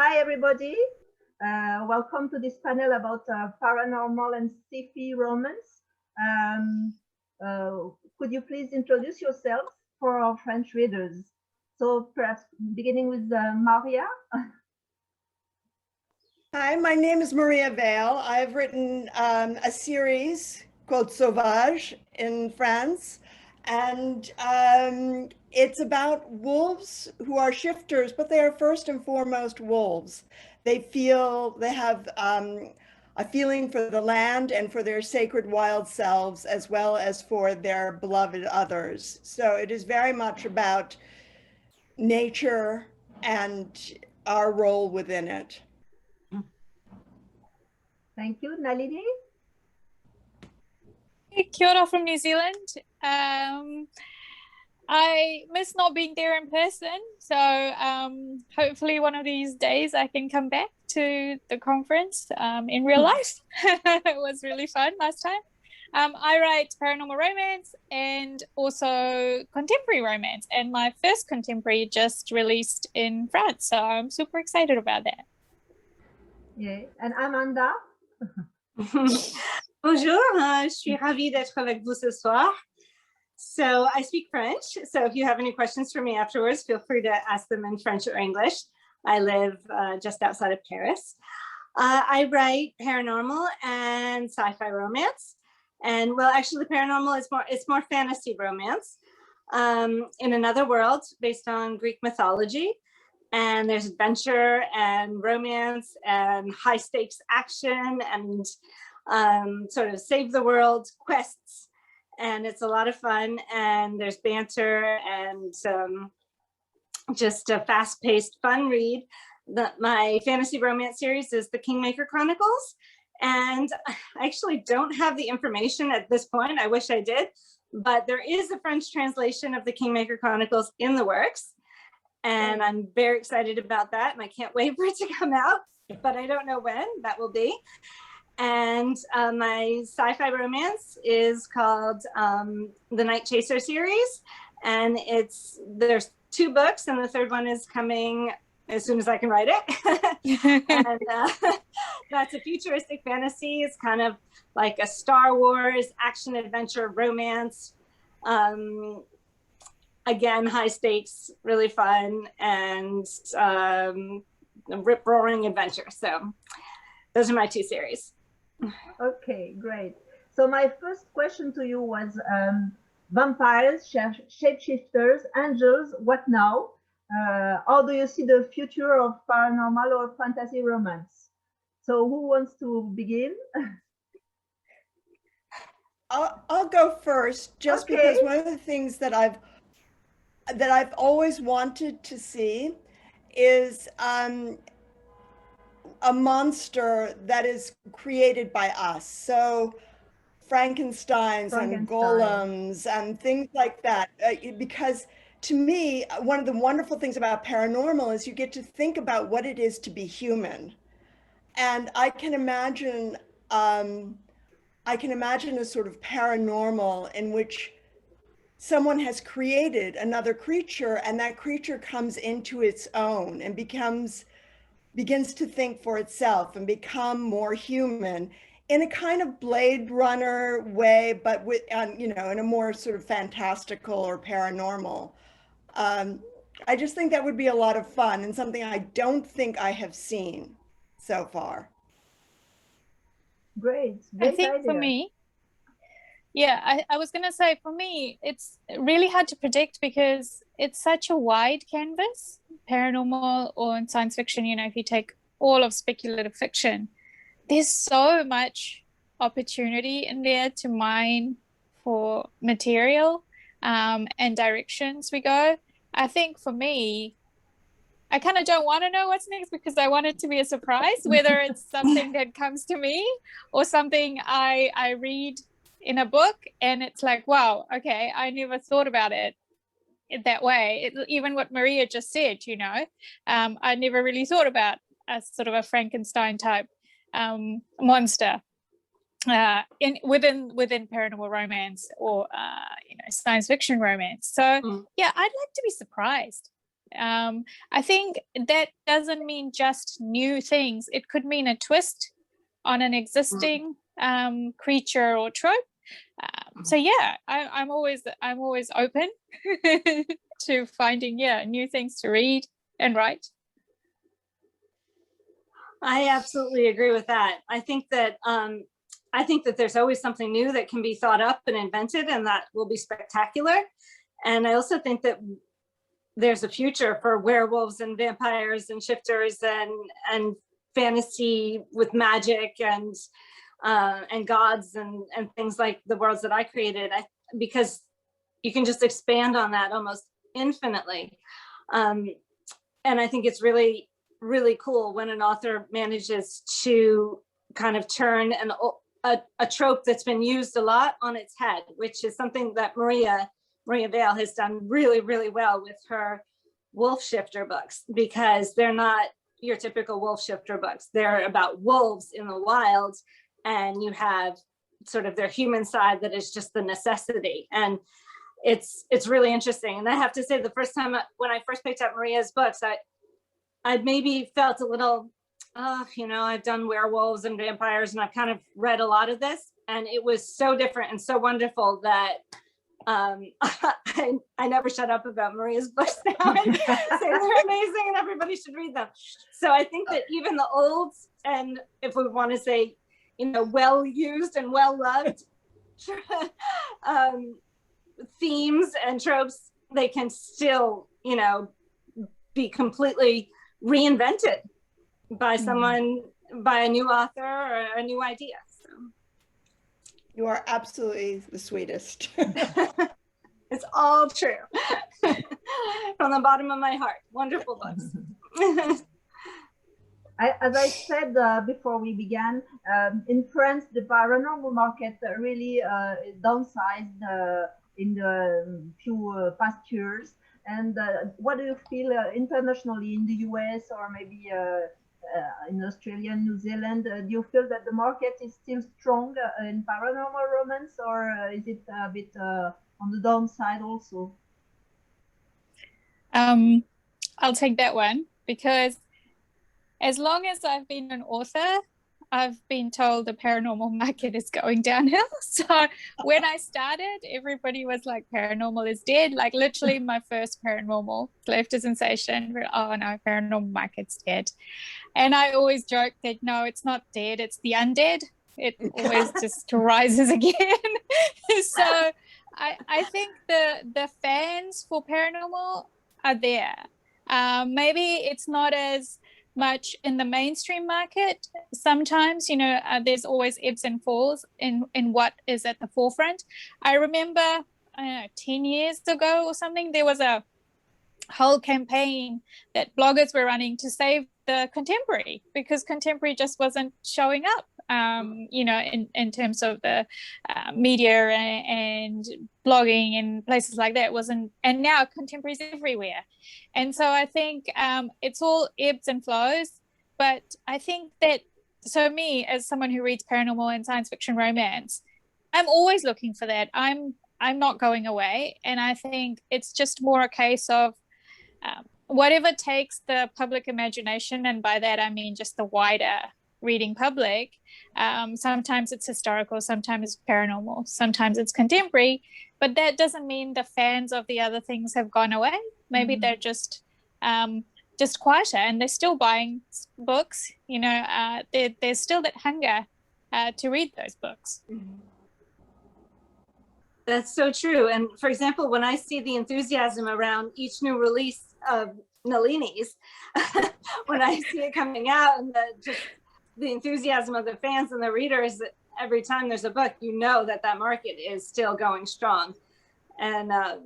Hi, everybody. Welcome to this panel about paranormal and sci-fi romance. Could you please introduce yourselves for our French readers? So perhaps beginning with Maria. Hi, my name is Maria Vale. I've written a series called Sauvage in France, and it's about wolves who are shifters, but they are first and foremost wolves. They have a feeling for the land and for their sacred wild selves, as well as for their beloved others. So it is very much about nature and our role within it. Thank you. Nalini? Kia ora from New Zealand. I miss not being there in person, so hopefully one of these days I can come back to the conference in real life. It was really fun last time. I write paranormal romance and also contemporary romance, and my first contemporary just released in France, so I'm super excited about that. Yeah. And Amanda? Bonjour, je suis ravie d'être avec vous ce soir. So I speak French, so if you have any questions for me afterwards, feel free to ask them in French or English. I live just outside of Paris. I write paranormal and sci-fi romance. And well, actually the paranormal is more fantasy romance in another world based on Greek mythology. And there's adventure and romance and high stakes action and sort of save the world quests. And it's a lot of fun, and there's banter and just a fast-paced fun read. My fantasy romance series is the Kingmaker Chronicles, and I actually don't have the information at this point. I wish I did, but there is a French translation of the Kingmaker Chronicles in the works, and I'm very excited about that, and I can't wait for it to come out, but I don't know when that will be. And my sci-fi romance is called the Night Chaser series, and there's 2 books, and the third one is coming as soon as I can write it. And that's a futuristic fantasy. It's kind of like a Star Wars action adventure romance. Again, high stakes, really fun, and rip-roaring adventure. So those are my 2 series. Okay, great. So my first question to you was vampires, shapeshifters, angels, what now? How do you see the future of paranormal or fantasy romance? So who wants to begin? I'll go first, just Okay. because one of the things that I've always wanted to see is a monster that is created by us. So Frankensteins and golems and things like that. Because to me, one of the wonderful things about paranormal is you get to think about what it is to be human. And I can imagine a sort of paranormal in which someone has created another creature, and that creature comes into its own and begins to think for itself and become more human in a kind of Blade Runner way, but with, in a more sort of fantastical or paranormal. I just think that would be a lot of fun and something I don't think I have seen so far. Great. I think for me, I was going to say, for me, it's really hard to predict because it's such a wide canvas, paranormal or in science fiction. If you take all of speculative fiction, there's so much opportunity in there to mine for material and directions we go. I think for me, I kind of don't want to know what's next because I want it to be a surprise, whether it's something that comes to me or something I read in a book and it's like, wow, okay, I never thought about it that way. Even what Maria just said, I never really thought about a sort of a Frankenstein type monster within paranormal romance or science fiction romance. So yeah, I'd like to be surprised. I think that doesn't mean just new things. It could mean a twist on an existing creature or trope. So yeah, I'm always open to finding new things to read and write. I absolutely agree with that. I think that there's always something new that can be thought up and invented, and that will be spectacular. And I also think that there's a future for werewolves and vampires and shifters and fantasy with magic and gods and things like the worlds that I created, because you can just expand on that almost infinitely. And I think it's really, really cool when an author manages to kind of turn a trope that's been used a lot on its head, which is something that Maria Vale has done really, really well with her wolf shifter books, because they're not your typical wolf shifter books. They're about wolves in the wild, and you have sort of their human side that is just the necessity. And it's really interesting. And I have to say, the first time when I first picked up Maria's books, I maybe felt a little, I've done werewolves and vampires, and I've kind of read a lot of this, and it was so different and so wonderful that I never shut up about Maria's books now and say they're amazing and everybody should read them. So I think that even the old, and if we want to say, well used and well loved themes and tropes, they can still, be completely reinvented by someone, by a new author or a new idea. So. You are absolutely the sweetest. It's all true. From the bottom of my heart. Wonderful books. As I said before we began, in France, the paranormal market really downsized in the few past years. And what do you feel internationally in the US or maybe in Australia and New Zealand? Do you feel that the market is still strong in paranormal romance, or is it a bit on the downside also? I'll take that one, because as long as I've been an author, I've been told the paranormal market is going downhill. So when I started, everybody was like, paranormal is dead. Like literally my first paranormal left a sensation. Oh no, paranormal market's dead. And I always joke that no, it's not dead, it's the undead. It always just rises again. So I think the fans for paranormal are there. Maybe it's not as much in the mainstream market. Sometimes, there's always ebbs and falls in what is at the forefront. I remember 10 years ago or something, there was a whole campaign that bloggers were running to save the contemporary, because contemporary just wasn't showing up, in terms of the media and blogging and places like that. Wasn't, and now contemporary's everywhere. And so I think it's all ebbs and flows. But I think that, so me, as someone who reads paranormal and science fiction romance, I'm always looking for that. I'm not going away. And I think it's just more a case of whatever takes the public imagination, and by that I mean just the wider reading public. Sometimes it's historical, sometimes it's paranormal, sometimes it's contemporary, but that doesn't mean the fans of the other things have gone away. Maybe they're just quieter, and they're still buying books. There's still that hunger to read those books. That's so true. And for example, when I see the enthusiasm around each new release of Nalini's, when I see it coming out, and the enthusiasm of the fans and the readers, every time there's a book, that market is still going strong. And I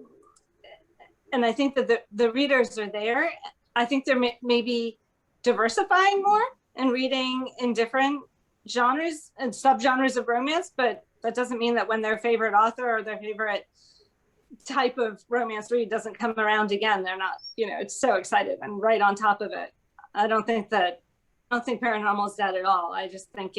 think that the readers are there. I think they're maybe diversifying more and reading in different genres and subgenres of romance, but that doesn't mean that when their favorite author or their favorite type of romance read doesn't come around again, they're not, it's so excited and right on top of it. I don't think paranormal is dead at all. I just think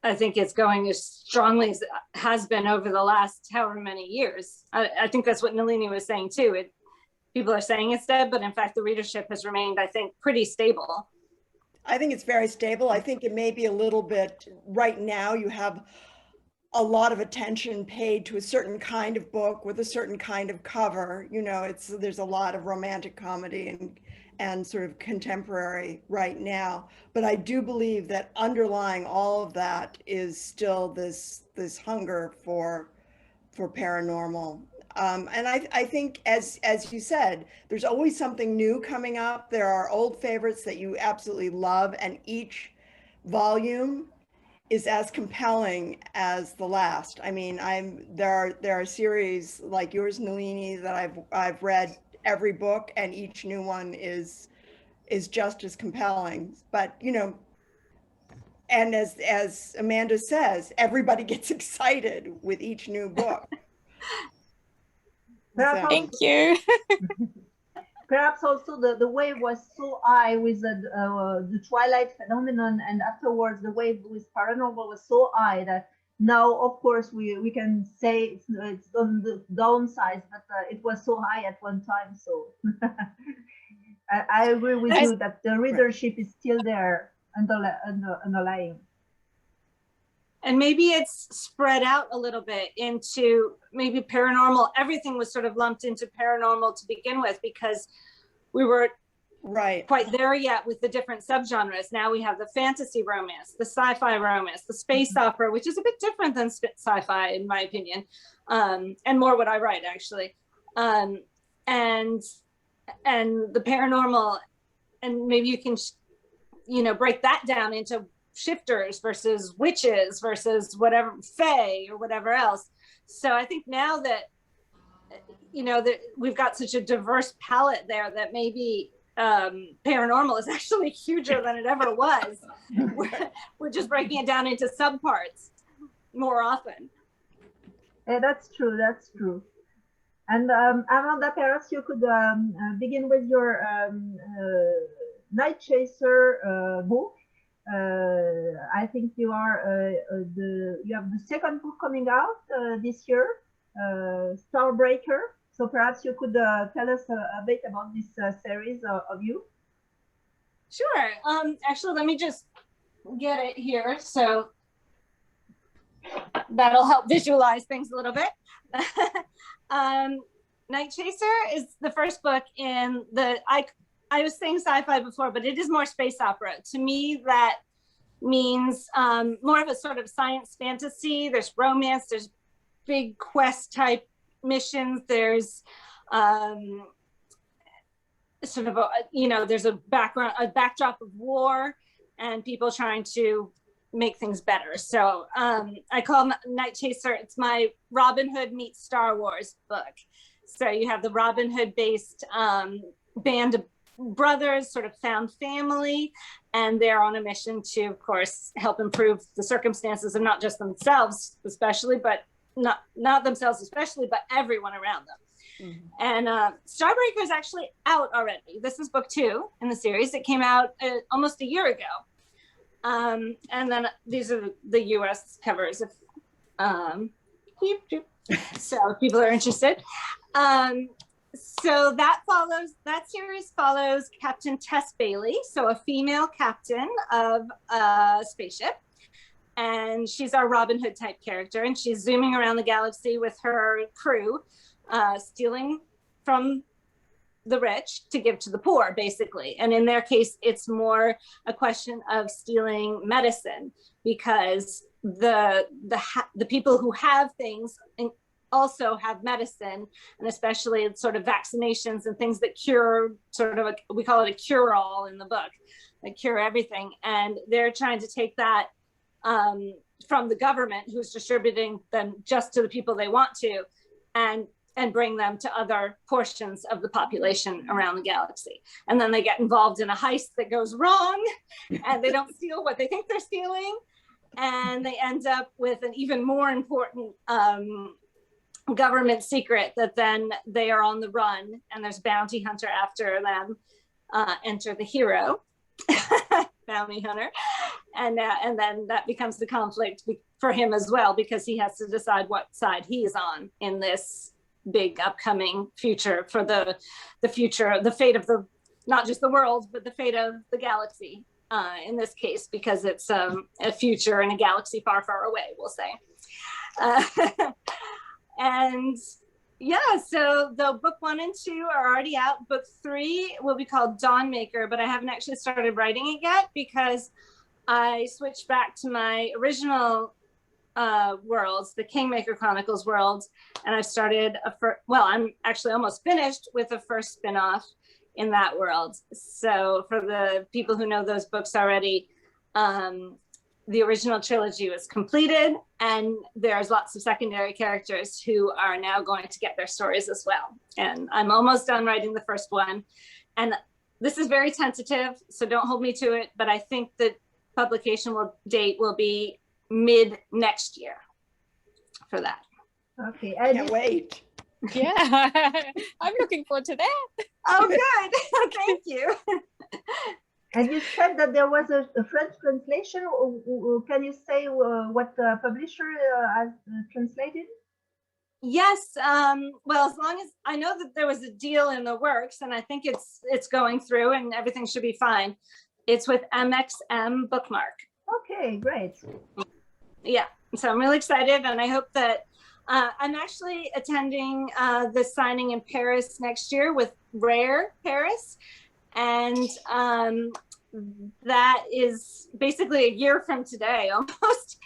I think it's going as strongly as it has been over the last however many years. I think that's what Nalini was saying too. people are saying it's dead, but in fact, the readership has remained, I think, pretty stable. I think it's very stable. I think it may be a little bit, right now you have a lot of attention paid to a certain kind of book with a certain kind of cover. You know, there's a lot of romantic comedy and sort of contemporary right now. But I do believe that underlying all of that is still this hunger for paranormal. And I think, as you said, there's always something new coming up. There are old favorites that you absolutely love, and each volume is as compelling as the last. I mean, there are series like yours, Nalini, that I've read every book, and each new one is just as compelling. But you know, and as Amanda says, everybody gets excited with each new book. So. Thank you. Perhaps also the wave was so high with the Twilight phenomenon, and afterwards the wave with paranormal was so high that now, of course, we can say it's on the downside, but it was so high at one time. So I agree with you that the readership is still there, underlying. And maybe it's spread out a little bit into maybe paranormal. Everything was sort of lumped into paranormal to begin with, because we were quite there yet with the different subgenres. Now we have the fantasy romance, the sci-fi romance, the space opera, which is a bit different than sci-fi in my opinion, and more what I write actually, and the paranormal. And maybe you can, you know, break that down into shifters versus witches versus whatever, fae or whatever else. So I think now that, you know, that we've got such a diverse palette there, that maybe paranormal is actually huger than it ever was. We're just breaking it down into subparts more often. Yeah, that's true. That's true. And Amanda, perhaps you could begin with your Night Chaser book. I think you have the second book coming out this year, Starbreaker. So perhaps you could tell us a bit about this series of you. Sure. Actually, let me just get it here, so that'll help visualize things a little bit. Night Chaser is the first book in the, I was saying sci-fi before, but it is more space opera. To me, that means more of a sort of science fantasy. There's romance, there's big quest type missions, there's sort of a, you know, there's a backdrop of war and people trying to make things better. So I call Night Chaser, it's my Robin Hood meets Star Wars book. So you have the Robin Hood based band of brothers, sort of found family, and they're on a mission to, of course, help improve the circumstances of not just themselves especially, but not themselves especially, but everyone around them. Mm-hmm. And Starbreaker is actually out already. This is book 2 in the series. It came out almost a year ago. And then these are the US covers, if so if people are interested. So that series follows Captain Tess Bailey, so a female captain of a spaceship. And she's our Robin Hood type character, and she's zooming around the galaxy with her crew, stealing from the rich to give to the poor, basically. And in their case, it's more a question of stealing medicine, because the people who have things also have medicine, and especially sort of vaccinations and things that cure, sort of we call it a cure-all in the book, that cure everything. And they're trying to take that from the government, who's distributing them just to the people they want to, and bring them to other portions of the population around the galaxy. And then they get involved in a heist that goes wrong, and they don't steal what they think they're stealing, and they end up with an even more important government secret that then they are on the run, and there's bounty hunter after them. Enter the hero, bounty hunter, and then that becomes the conflict for him as well, because he has to decide what side he is on in this big upcoming future for the future, the fate of the, not just the world, but the fate of the galaxy in this case, because it's a future in a galaxy far, far away, we'll say. And yeah, so the book 1 and 2 are already out. Book 3 will be called Dawn Maker, but I haven't actually started writing it yet because I switched back to my original worlds, the Kingmaker Chronicles worlds, and I've started well, I'm actually almost finished with the first spin-off in that world. So for the people who know those books already, the original trilogy was completed, and there's lots of secondary characters who are now going to get their stories as well. And I'm almost done writing the first one. And this is very tentative, so don't hold me to it, but I think the publication date will be mid next year for that. Okay, I can't wait. Yeah, I'm looking forward to that. Oh, good. Thank you. And you said that there was a French translation. Can you say what the publisher has translated? Yes. Well, as long as I know that there was a deal in the works, and I think it's going through, and everything should be fine. It's with MXM Bookmark. Okay, great. Yeah. So I'm really excited, and I hope that I'm actually attending the signing in Paris next year with Rare Paris. And that is basically a year from today almost.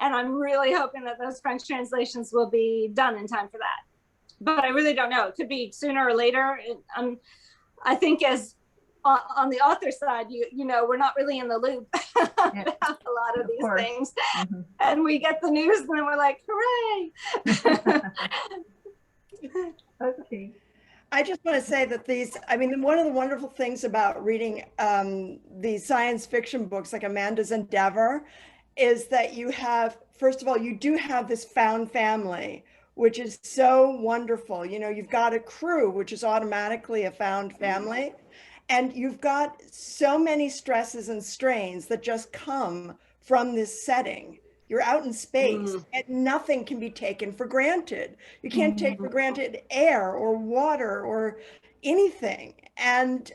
And I'm really hoping that those French translations will be done in time for that. But I really don't know. It could be sooner or later. I think as on the author side, you know, we're not really in the loop about a lot of these things. Mm-hmm. And we get the news and then we're like, hooray. Okay. I just want to say that these, I mean, one of the wonderful things about reading these science fiction books like Amanda's Endeavor is that you have, first of all, you do have this found family, which is so wonderful. You know, you've got a crew, which is automatically a found family. And you've got so many stresses and strains that just come from this setting. You're out in space and nothing can be taken for granted. You can't take for granted air or water or anything. And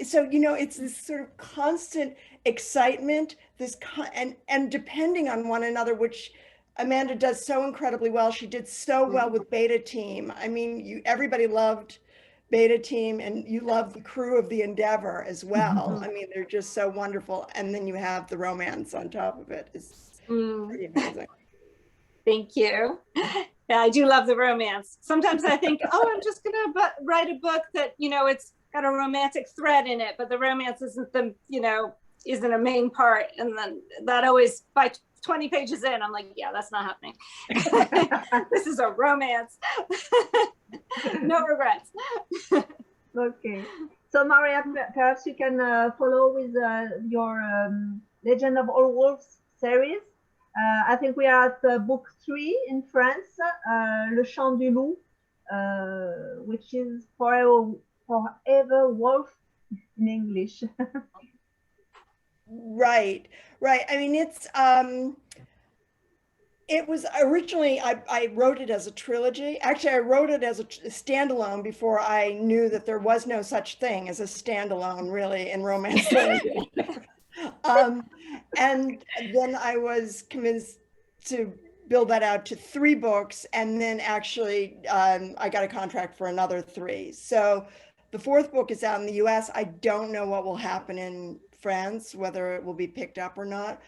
so, you know, it's this sort of constant excitement, and depending on one another, which Amanda does so incredibly well. She did so well with Beta Team. I mean, everybody loved Beta Team, and you love the crew of the Endeavor as well. I mean, they're just so wonderful. And then you have the romance on top of it. It's pretty amazing. Thank you. Yeah, I do love the romance. Sometimes I think, oh, I'm just gonna write a book that, you know, it's got a romantic thread in it, but the romance isn't the, you know, isn't a main part. And then that always, by 20 pages in, I'm like, yeah, that's not happening. This is a romance. No regrets. Okay. So Maria, perhaps you can follow with your Legend of All Wolves series. I think we are at book 3 in France, Le Chant du Loup, which is forever wolf in English. Right. I mean, it was originally, I wrote it as a trilogy. Actually, I wrote it as a standalone before I knew that there was no such thing as a standalone, really, in romance trilogy. And then I was convinced to build that out to 3 books. And then actually, I got a contract for another 3. So the 4th book is out in the US. I don't know what will happen in France, whether it will be picked up or not.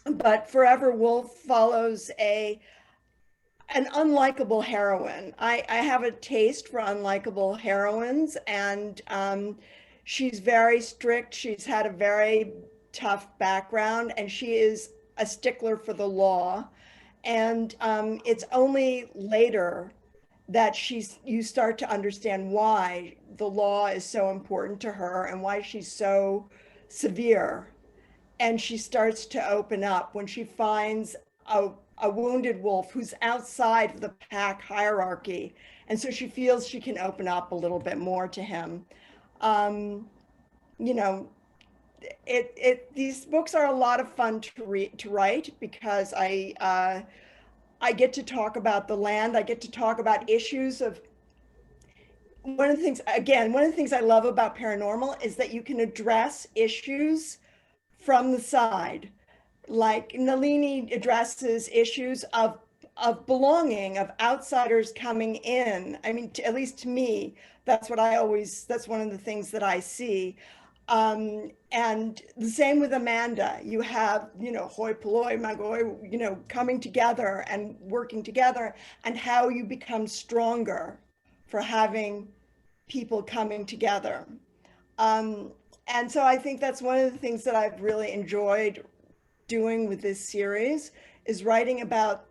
But Forever Wolf follows an unlikable heroine. I have a taste for unlikable heroines, and she's very strict. She's had a very tough background, and she is a stickler for the law. And it's only later that you start to understand why the law is so important to her and why she's so severe. And she starts to open up when she finds a wounded wolf who's outside of the pack hierarchy. And so she feels she can open up a little bit more to him. You know, these books are a lot of fun to write because I I get to talk about the land. I get to talk about issues of, one of the things I love about paranormal is that you can address issues from the side. Like Nalini addresses issues of belonging, of outsiders coming in. I mean, at least to me, that's one of the things that I see. And the same with Amanda. You have, hoi polloi, magoi, coming together and working together, and how you become stronger for having people coming together. And so I think that's one of the things that I've really enjoyed doing with this series, is writing about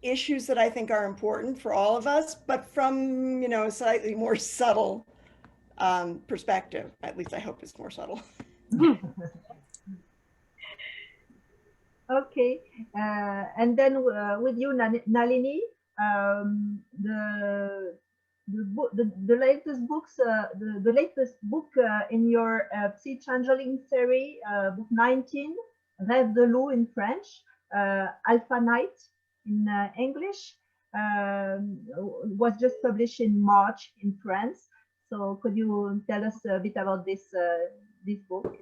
issues that I think are important for all of us, but from, a slightly more subtle perspective. At least I hope it's more subtle. Okay, and then with you, Nalini, the latest books, the latest book in your Psy Changeling series, book 19, Rêve de loup in French, Alpha Night in English, was just published in March in France. So could you tell us a bit about this book?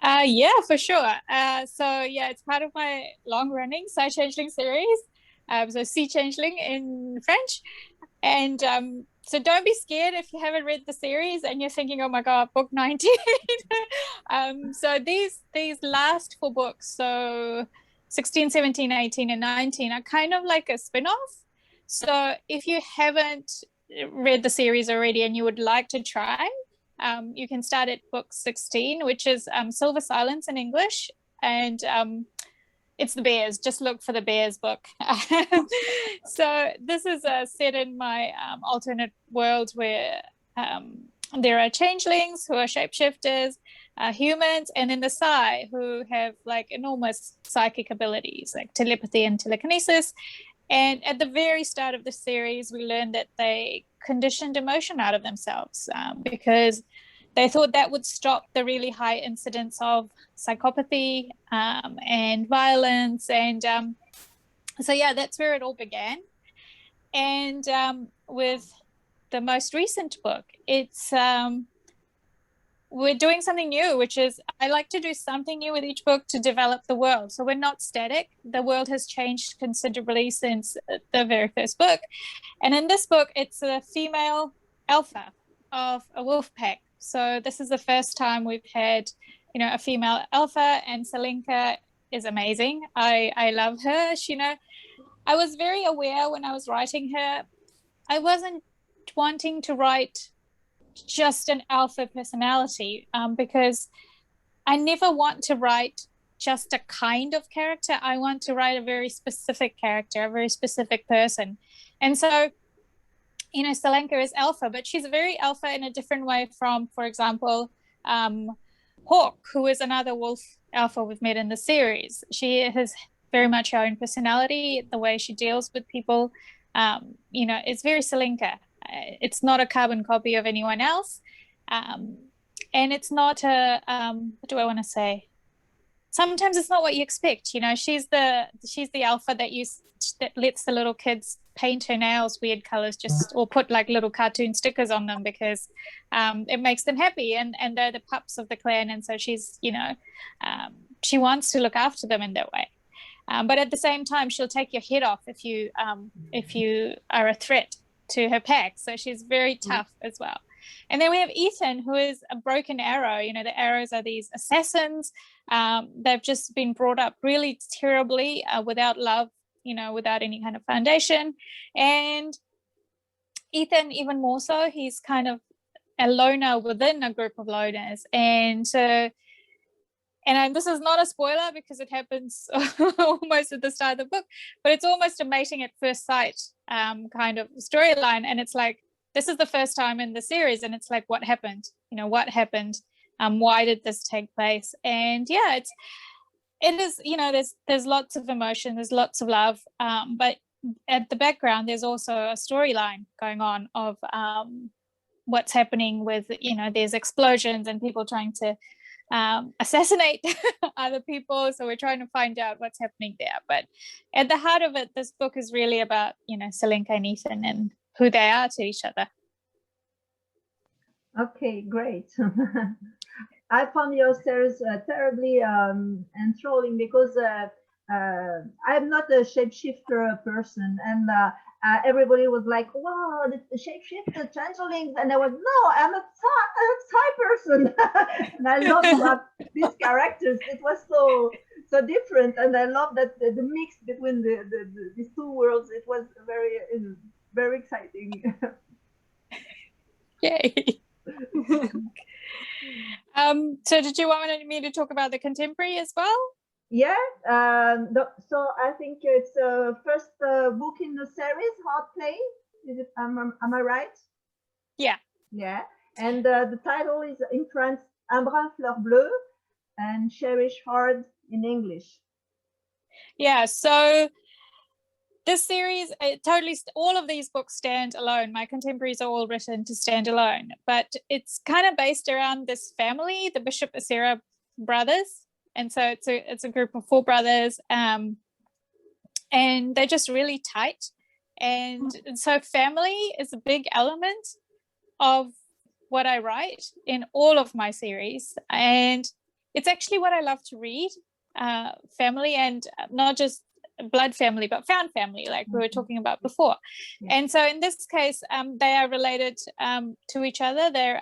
Yeah, for sure. So yeah, it's part of my long-running Psy Changeling series. So Psy Changeling in French. And so don't be scared if you haven't read the series and you're thinking, oh my God, book 19. So these last 4 books, so 16, 17, 18, and 19, are kind of like a spin-off. So if you haven't read the series already and you would like to try, you can start at book 16, which is Silver Silence in English. And it's the bears. Just look for the bears book. So this is set in my alternate world where there are changelings who are shapeshifters, humans, and then the Psy who have like enormous psychic abilities like telepathy and telekinesis. And at the very start of the series, we learned that they conditioned emotion out of themselves because they thought that would stop the really high incidence of psychopathy and violence. And so, yeah, that's where it all began. And with the most recent book, it's we're doing something new, which is I like to do something new with each book to develop the world. So we're not static. The world has changed considerably since the very first book. And in this book, it's a female alpha of a wolf pack. So this is the first time we've had, a female alpha, and Selenka is amazing. I love her. I was very aware when I was writing her, I wasn't wanting to write just an alpha personality because I never want to write just a kind of character. I want to write a very specific character, a very specific person. And so, Selenka is alpha, but she's very alpha in a different way from, for example, Hawk, who is another wolf alpha we've met in the series. She has very much her own personality. The way she deals with people, it's very Selenka. It's not a carbon copy of anyone else. And it's not what do I want to say? Sometimes it's not what you expect. She's the alpha that lets the little kids paint her nails weird colors or put like little cartoon stickers on them because it makes them happy, and they're the pups of the clan, and so she's she wants to look after them in that way, but at the same time she'll take your head off if you are a threat to her pack. So she's very tough as well. And then we have Ethan, who is a broken arrow. The arrows are these assassins. They've just been brought up really terribly without love, without any kind of foundation. And Ethan, even more so, he's kind of a loner within a group of loners. And this is not a spoiler because it happens almost at the start of the book, but it's almost a mating at first sight kind of storyline. And it's like, this is the first time in the series, and it's like, what happened? What happened? Why did this take place? And yeah, it is, there's lots of emotion, there's lots of love, but at the background, there's also a storyline going on of what's happening with, there's explosions and people trying to assassinate other people. So we're trying to find out what's happening there. But at the heart of it, this book is really about, Selenka and Ethan and who they are to each other. Okay, great. I found your series terribly enthralling because I'm not a shapeshifter person, and everybody was like, "Wow, the shapeshifter changelings," and I was, "No, I'm a Psy person," and I love to have these characters. It was so different, and I love that the mix between these two worlds. It was very exciting. Yay! So did you want me to talk about the contemporary as well? Yeah, so I think it's the first book in the series, Hard Play. Is it? Am I right? Yeah. Yeah, and the title is in French, Un brin fleur bleue, and Cherish Hard in English. Yeah, so this series, all of these books stand alone. My contemporaries are all written to stand alone, but it's kind of based around this family, the Bishop Acera brothers. And so it's a group of 4 brothers, and they're just really tight. And so family is a big element of what I write in all of my series. And it's actually what I love to read, family, and not just blood family, but found family, like we were talking about before. Yeah. And so in this case, they are related to each other. They're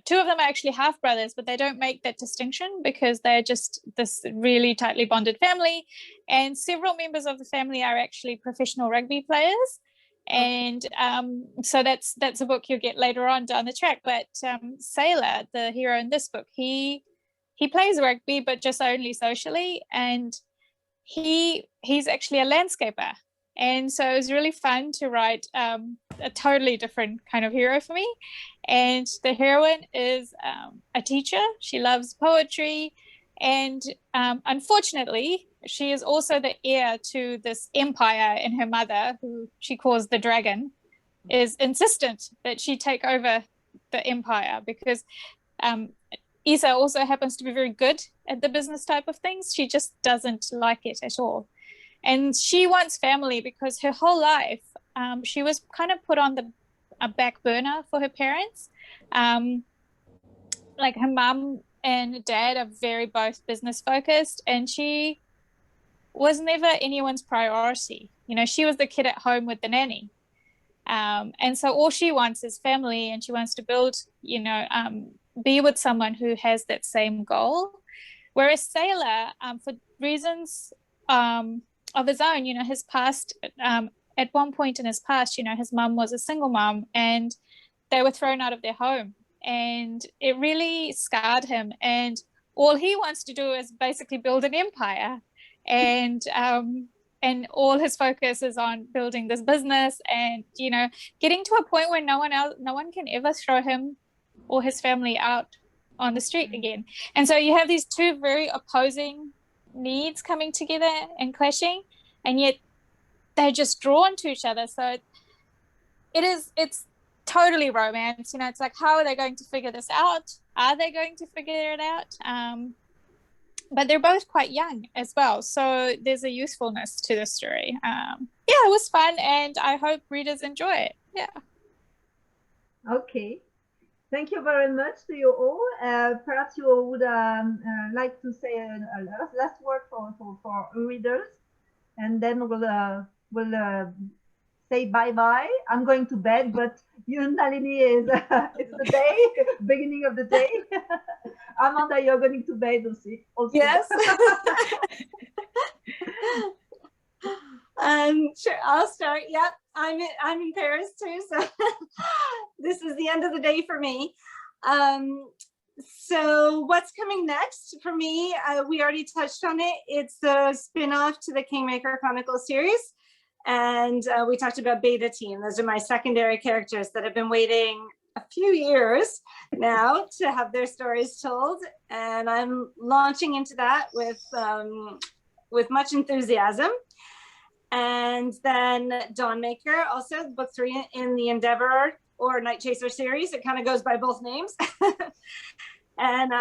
2 of them are actually half brothers, but they don't make that distinction because they're just this really tightly bonded family. And several members of the family are actually professional rugby players. And so that's a book you'll get later on down the track. But Sailor, the hero in this book, he plays rugby, but just only socially. And he's actually a landscaper. And so it was really fun to write a totally different kind of hero for me. And the heroine is a teacher. She loves poetry. And unfortunately, she is also the heir to this empire, and her mother, who she calls the dragon, is insistent that she take over the empire because Isa also happens to be very good at the business type of things. She just doesn't like it at all. And she wants family because her whole life she was kind of put on a back burner for her parents. Like her mom and dad are very both business focused, and she was never anyone's priority. She was the kid at home with the nanny. And so all she wants is family, and she wants to build, be with someone who has that same goal. Whereas Sailor, for reasons of his own, his past, at one point in his past, his mum was a single mum and they were thrown out of their home, and it really scarred him. And all he wants to do is basically build an empire, and all his focus is on building this business and, getting to a point where no one can ever throw him or his family out on the street again. And so you have these 2 very opposing needs coming together and clashing, and yet they're just drawn to each other. So it's totally romance. It's like, how are they going to figure this out? Are they going to figure it out? But they're both quite young as well, so there's a usefulness to the story. It was fun, and I hope readers enjoy it. Okay, thank you very much to you all. Perhaps you would like to say a last word for readers, and then we'll say bye-bye. I'm going to bed, but you, Nalini, it's the day, beginning of the day. Amanda, you're going to bed also. Yes. Sure, I'll start. Yep, I'm in Paris too, so this is the end of the day for me. So what's coming next for me? We already touched on it. It's a spin-off to the Kingmaker Chronicles series. And we talked about Beta Team. Those are my secondary characters that have been waiting a few years now to have their stories told. And I'm launching into that with much enthusiasm. And then Dawnmaker, also book 3 in the Endeavor or Night Chaser series. It kind of goes by both names. And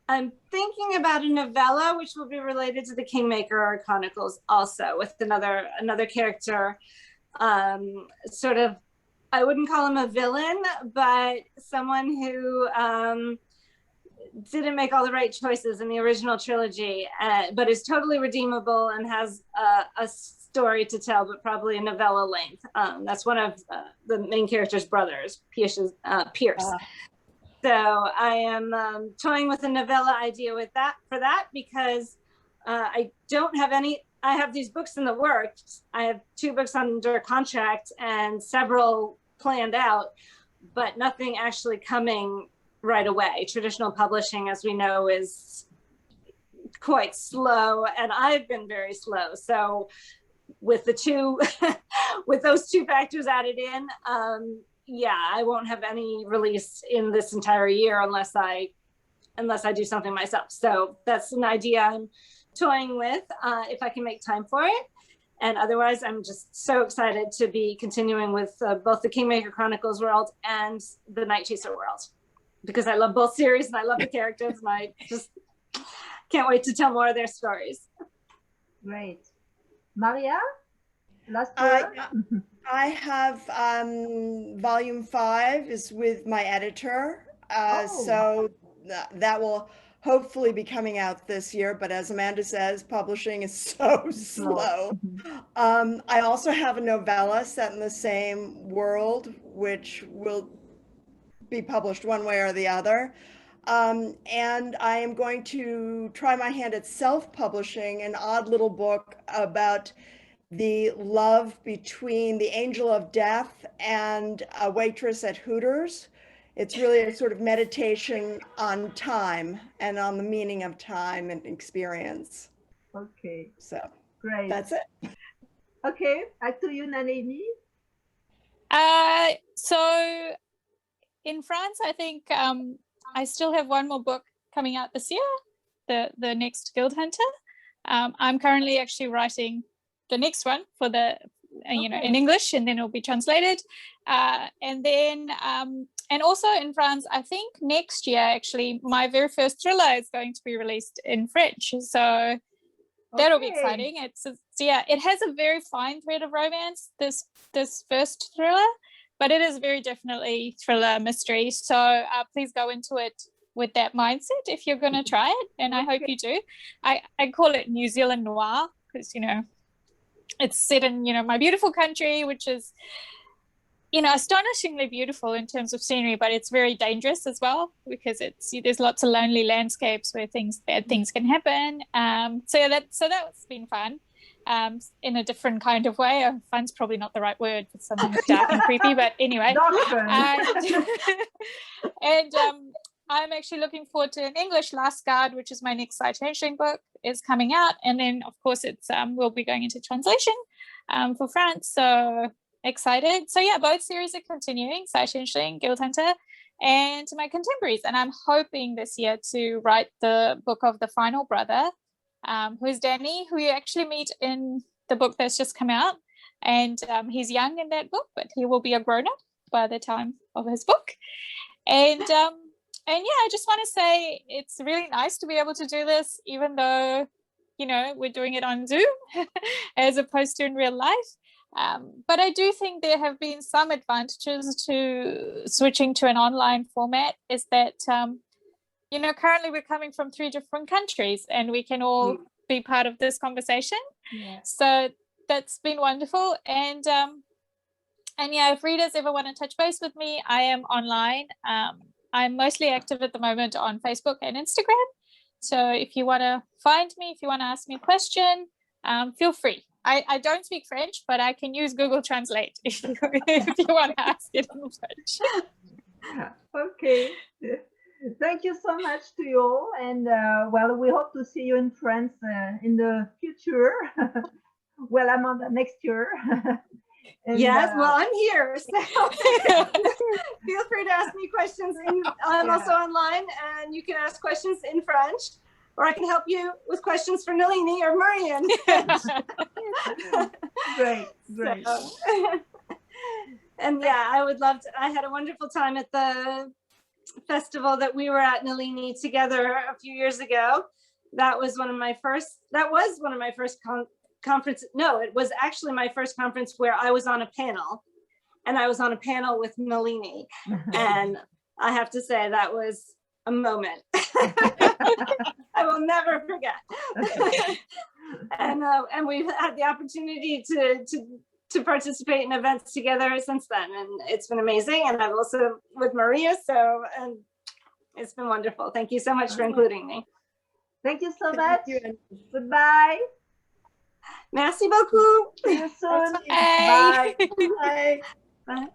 I'm thinking about a novella which will be related to the Kingmaker Chronicles also, with another character, sort of, I wouldn't call him a villain, but someone who didn't make all the right choices in the original trilogy, but is totally redeemable and has a story to tell, but probably a novella length. That's one of the main character's brothers, Pierce. So I am toying with a novella idea for that, because I don't have any. I have these books in the works. I have 2 books under contract and several planned out, but nothing actually coming right away. Traditional publishing, as we know, is quite slow, and I've been very slow. So with the with those 2 factors added in, yeah, I won't have any release in this entire year unless I do something myself. So that's an idea I'm toying with, if I can make time for it. And otherwise, I'm just so excited to be continuing with both the Kingmaker Chronicles world and the Night Chaser world, because I love both series and I love the characters, and I just can't wait to tell more of their stories. Great. Maria, last word? I have volume 5 is with my editor. So that will hopefully be coming out this year. But as Amanda says, publishing is so slow. I also have a novella set in the same world, which will be published one way or the other. And I am going to try my hand at self-publishing an odd little book about the love between the angel of death and a waitress at Hooters. It's really a sort of meditation on time and on the meaning of time and experience. Okay. So great. That's it. Okay, back to you, Nalini. So in France, I think I still have one more book coming out this year, the next Guild Hunter. I'm currently actually writing the next one for the, you know, in English, and then it'll be translated. And then, and also in France, I think next year, actually, my very first thriller is going to be released in French. So that'll be exciting. It's yeah, it has a very fine thread of romance, this first thriller, but it is very definitely thriller mystery. So please go into it with that mindset if you're going to try it, and I hope you do. I call it New Zealand noir because, you know, it's set in, you know, my beautiful country, which is, you know, astonishingly beautiful in terms of scenery, but it's very dangerous as well because there's lots of lonely landscapes where bad things can happen. So yeah, that's been fun. In a different kind of way. Fun's probably not the right word for something dark and creepy, but anyway. And I'm actually looking forward to an English Last Guard, which is my next Sight Changeling book, is coming out. And then, of course, it's we'll be going into translation for France. So excited. So yeah, both series are continuing, Sight Changeling, Guild Hunter, and my contemporaries. And I'm hoping this year to write the book of the final brother, who is Danny, who you actually meet in the book that's just come out. And he's young in that book, but he will be a grown-up by the time of his book. And yeah, I just want to say it's really nice to be able to do this, even though, you know, we're doing it on Zoom as opposed to in real life. But I do think there have been some advantages to switching to an online format, is that, you know, currently we're coming from 3 different countries and we can all be part of this conversation. Yeah. So that's been wonderful. And yeah, if readers ever want to touch base with me, I am online. I'm mostly active at the moment on Facebook and Instagram. So if you want to find me, if you want to ask me a question, feel free. I don't speak French, but I can use Google Translate if you want to ask it in French. Okay. Thank you so much to you all. And well, we hope to see you in France in the future. Well, I'm on the next year. And, yes, well, I'm here, so feel free to ask me questions. I'm also online, and you can ask questions in French, or I can help you with questions for Nalini or Marian. Great. So, and yeah, I would love to. I had a wonderful time at the festival that we were at Nalini together a few years ago. That was one of my first conference. No, it was actually my first conference where I was on a panel, and I was on a panel with Nalini. And I have to say that was a moment I will never forget. And we've had the opportunity to participate in events together since then, and it's been amazing. And I've also with Maria, and it's been wonderful. Thank you so much for including me. Thank you so much. Goodbye. Merci beaucoup. See you soon. Bye. Bye. Bye. Bye.